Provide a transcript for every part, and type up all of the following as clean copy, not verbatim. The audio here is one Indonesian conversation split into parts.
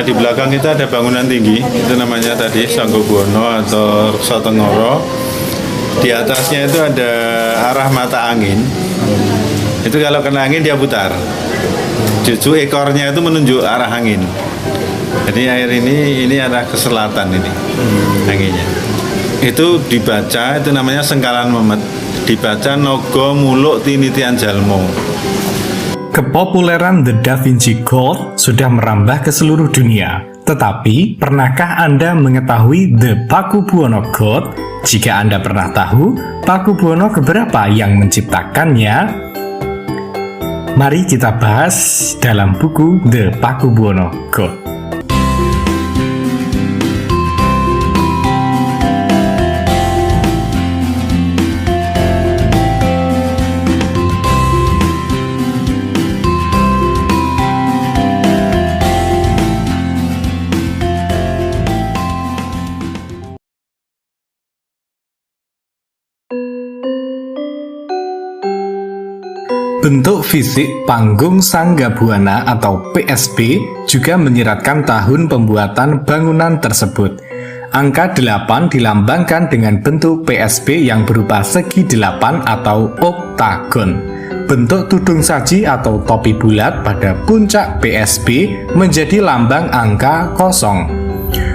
Di belakang kita ada bangunan tinggi, itu namanya tadi Sanggo Buwono atau Reksa Tengoro. Di atasnya itu ada arah mata angin. Itu kalau kena angin dia putar. Justru ekornya itu menunjuk arah angin. Jadi air ini arah ke selatan ini anginnya. Itu dibaca, itu namanya Sengkalan Memet. Dibaca Nogo Muluk Tinitian Jalmo. Kepopuleran The Da Vinci Code sudah merambah ke seluruh dunia. Tetapi, pernahkah Anda mengetahui The Pakubuwono Code? Jika Anda pernah tahu, Pakubuwono keberapa yang menciptakannya? Mari kita bahas dalam buku The Pakubuwono Code. Bentuk fisik panggung Sanggabuana atau PSB juga menyiratkan tahun pembuatan bangunan tersebut. Angka 8 dilambangkan dengan bentuk PSB yang berupa segi 8 atau oktagon. Bentuk tudung saji atau topi bulat pada puncak PSB menjadi lambang angka 0.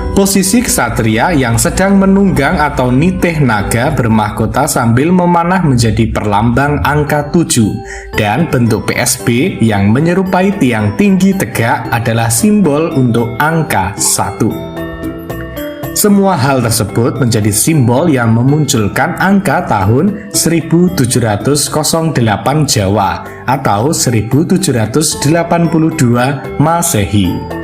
Posisi ksatria yang sedang menunggang atau nitih naga bermahkota sambil memanah menjadi perlambang angka 7, dan bentuk PSB yang menyerupai tiang tinggi tegak adalah simbol untuk angka 1. Semua hal tersebut menjadi simbol yang memunculkan angka tahun 1708 Jawa atau 1782 Masehi.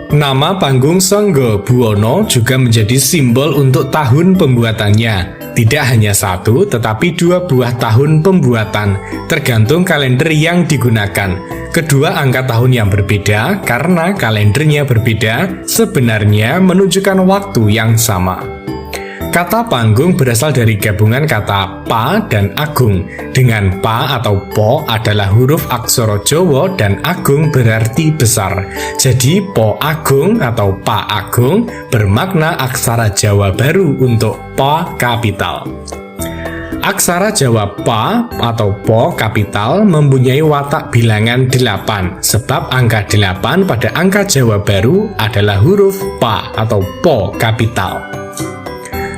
Nama panggung Sanggo Buwono juga menjadi simbol untuk tahun pembuatannya. Tidak hanya satu, tetapi 2 buah tahun pembuatan, tergantung kalender yang digunakan. Kedua angka tahun yang berbeda, karena kalendernya berbeda, sebenarnya menunjukkan waktu yang sama. Kata panggung berasal dari gabungan kata pa dan agung, dengan pa atau po adalah huruf aksara Jawa dan agung berarti besar. Jadi po agung atau pa agung bermakna aksara Jawa baru untuk pa kapital. Aksara Jawa pa atau po kapital mempunyai watak bilangan 8, sebab angka 8 pada angka Jawa baru adalah huruf pa atau po kapital.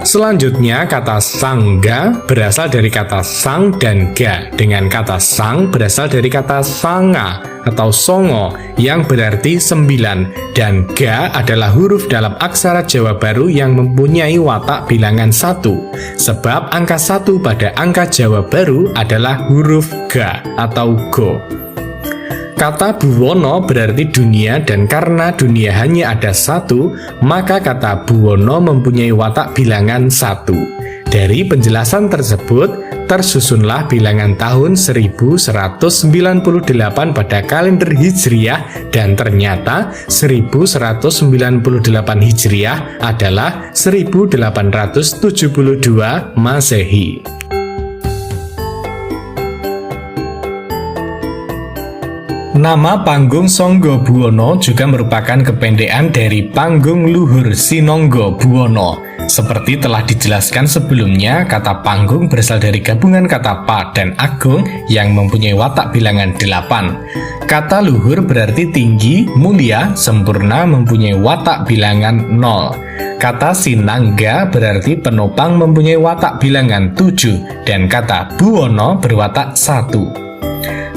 Selanjutnya, kata sangga berasal dari kata sang dan ga, dengan kata sang berasal dari kata sanga atau songo yang berarti 9, dan ga adalah huruf dalam aksara Jawa baru yang mempunyai watak bilangan 1, sebab angka 1 pada angka Jawa baru adalah huruf ga atau go. Kata Buwono berarti dunia, dan karena dunia hanya ada 1, maka kata Buwono mempunyai watak bilangan 1. Dari penjelasan tersebut, tersusunlah bilangan tahun 1198 pada kalender Hijriah, dan ternyata 1198 Hijriah adalah 1872 Masehi. Nama panggung Sanggo Buwono juga merupakan kependekan dari panggung luhur Sinonggo Buwono. Seperti telah dijelaskan sebelumnya, kata panggung berasal dari gabungan kata pa dan agung yang mempunyai watak bilangan 8. Kata luhur berarti tinggi, mulia, sempurna, mempunyai watak bilangan 0. Kata sinangga berarti penopang, mempunyai watak bilangan 7, dan kata buwono berwatak 1.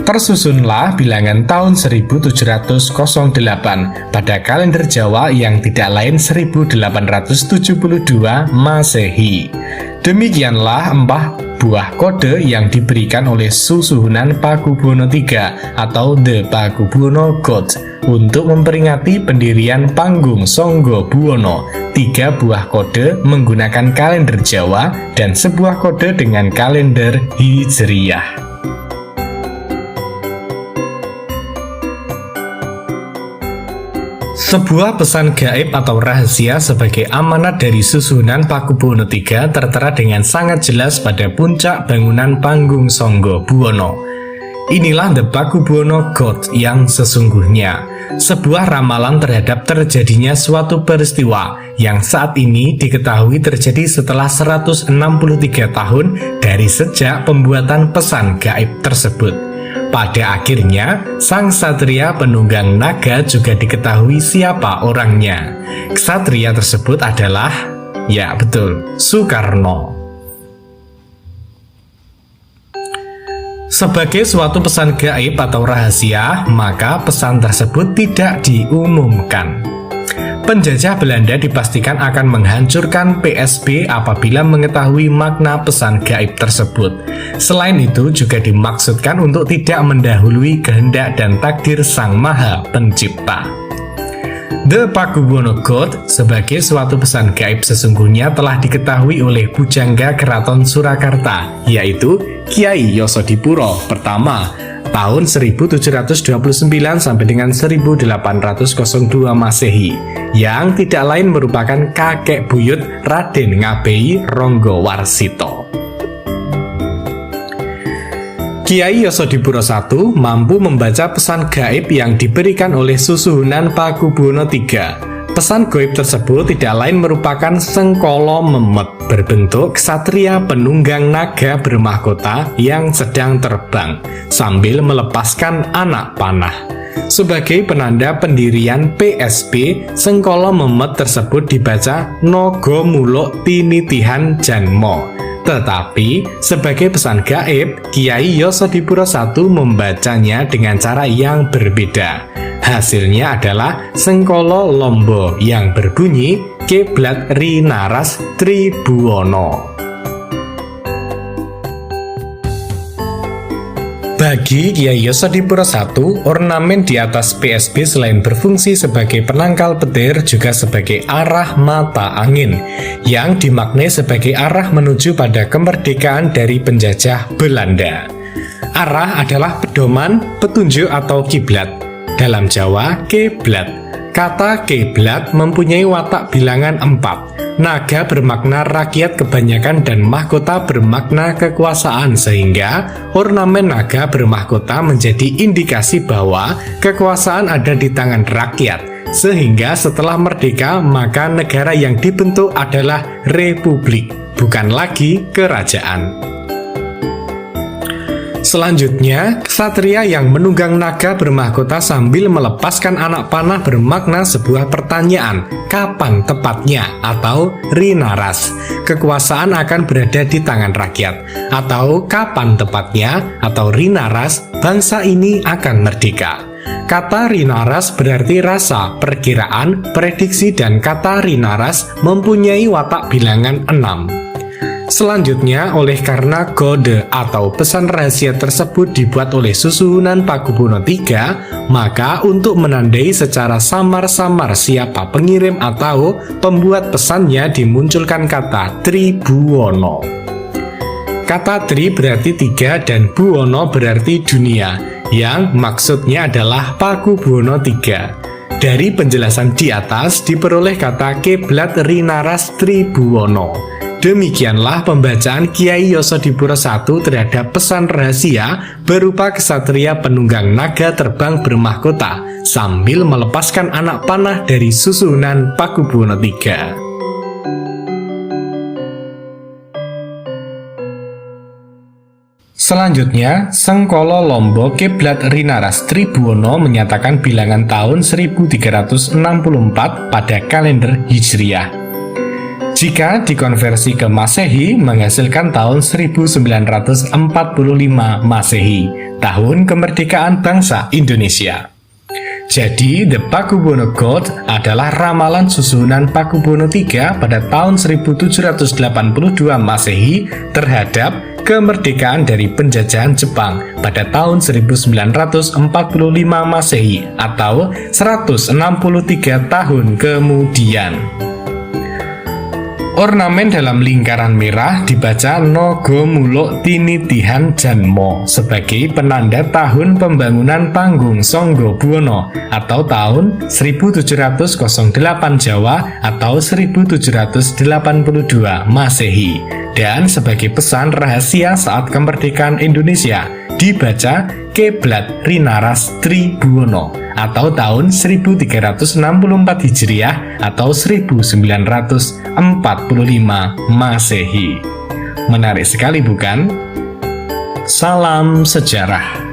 Tersusunlah bilangan tahun 1708 pada kalender Jawa yang tidak lain 1872 Masehi. Demikianlah 4 buah kode yang diberikan oleh Susuhunan Pakubuwono III atau The Pakubuwono Code untuk memperingati pendirian panggung Sanggo Buwono. 3 buah kode menggunakan kalender Jawa dan sebuah kode dengan kalender Hijriyah. Sebuah pesan gaib atau rahasia sebagai amanat dari Susuhunan Pakubuwono III tertera dengan sangat jelas pada puncak bangunan panggung Sanggo Buwono. Inilah The Pakubuwono God yang sesungguhnya, sebuah ramalan terhadap terjadinya suatu peristiwa yang saat ini diketahui terjadi setelah 163 tahun dari sejak pembuatan pesan gaib tersebut. Pada akhirnya, sang ksatria penunggang naga juga diketahui siapa orangnya. Ksatria tersebut adalah, ya betul, Soekarno. Sebagai suatu pesan gaib atau rahasia, maka pesan tersebut tidak diumumkan. Penjajah Belanda dipastikan akan menghancurkan PSB apabila mengetahui makna pesan gaib tersebut. Selain itu juga dimaksudkan untuk tidak mendahului kehendak dan takdir Sang Maha Pencipta. The Pakubuwono God sebagai suatu pesan gaib sesungguhnya telah diketahui oleh Pujangga Keraton Surakarta, yaitu Kyai Yasadipura pertama tahun 1729 sampai dengan 1802 Masehi, yang tidak lain merupakan kakek buyut Raden Ngabei Ronggowarsito. Kyai Yasadipura I mampu membaca pesan gaib yang diberikan oleh Susuhunan Pakubuwono III. Pesan gaib tersebut tidak lain merupakan sengkolo memet berbentuk ksatria penunggang naga bermahkota yang sedang terbang sambil melepaskan anak panah. Sebagai penanda pendirian PSB, sengkolo memet tersebut dibaca Naga Muluk Tinitihan Janma. Tetapi, sebagai pesan gaib, Kyai Yasadipura I membacanya dengan cara yang berbeda. Hasilnya adalah Sengkolo Lombo yang berbunyi Kiblat Rinaras Tribuwono. Bagi Kyai Yasadipura I, ornamen di atas PSB selain berfungsi sebagai penangkal petir juga sebagai arah mata angin yang dimaknai sebagai arah menuju pada kemerdekaan dari penjajah Belanda. Arah adalah pedoman, petunjuk atau kiblat. Dalam Jawa, kiblat. Kata kiblat mempunyai watak bilangan 4. Naga bermakna rakyat kebanyakan dan mahkota bermakna kekuasaan, sehingga ornamen naga bermahkota menjadi indikasi bahwa kekuasaan ada di tangan rakyat. Sehingga setelah merdeka, maka negara yang dibentuk adalah republik, bukan lagi kerajaan. Selanjutnya, ksatria yang menunggang naga bermahkota sambil melepaskan anak panah bermakna sebuah pertanyaan, kapan tepatnya, atau rinaras. Kekuasaan akan berada di tangan rakyat, atau kapan tepatnya, atau rinaras, bangsa ini akan merdeka. Kata rinaras berarti rasa, perkiraan, prediksi, dan kata rinaras mempunyai watak bilangan 6. Selanjutnya, oleh karena kode atau pesan rahasia tersebut dibuat oleh Susuhunan Pakubuwono III, maka untuk menandai secara samar-samar siapa pengirim atau pembuat pesannya dimunculkan kata Tribuwono. Kata Tri berarti 3 dan Buwono berarti dunia, yang maksudnya adalah Pakubuwono III. Dari penjelasan di atas diperoleh kata Kiblat Rinaras Tribuwono. Demikianlah pembacaan Kyai Yasadipura I terhadap pesan rahasia berupa ksatria penunggang naga terbang bermahkota sambil melepaskan anak panah dari Susuhunan Pakubuwono III. Selanjutnya, Sengkolo Lombo Kiblat Rinaras Tribuwono menyatakan bilangan tahun 1364 pada kalender Hijriah. Jika dikonversi ke Masehi, menghasilkan tahun 1945 Masehi, tahun kemerdekaan bangsa Indonesia. Jadi, The Pakubuwono God adalah ramalan Susuhunan Pakubuwono III pada tahun 1782 Masehi terhadap kemerdekaan dari penjajahan Jepang pada tahun 1945 Masehi atau 163 tahun kemudian. Ornamen dalam lingkaran merah dibaca Naga Muluk Tinitihan Janma sebagai penanda tahun pembangunan Panggung Sangga Buwana atau tahun 1708 Jawa atau 1782 Masehi, dan sebagai pesan rahasia saat kemerdekaan Indonesia dibaca Keblat Rinaras Tribuono atau tahun 1364 Hijriah atau 1945 Masehi. Menarik sekali bukan? Salam sejarah.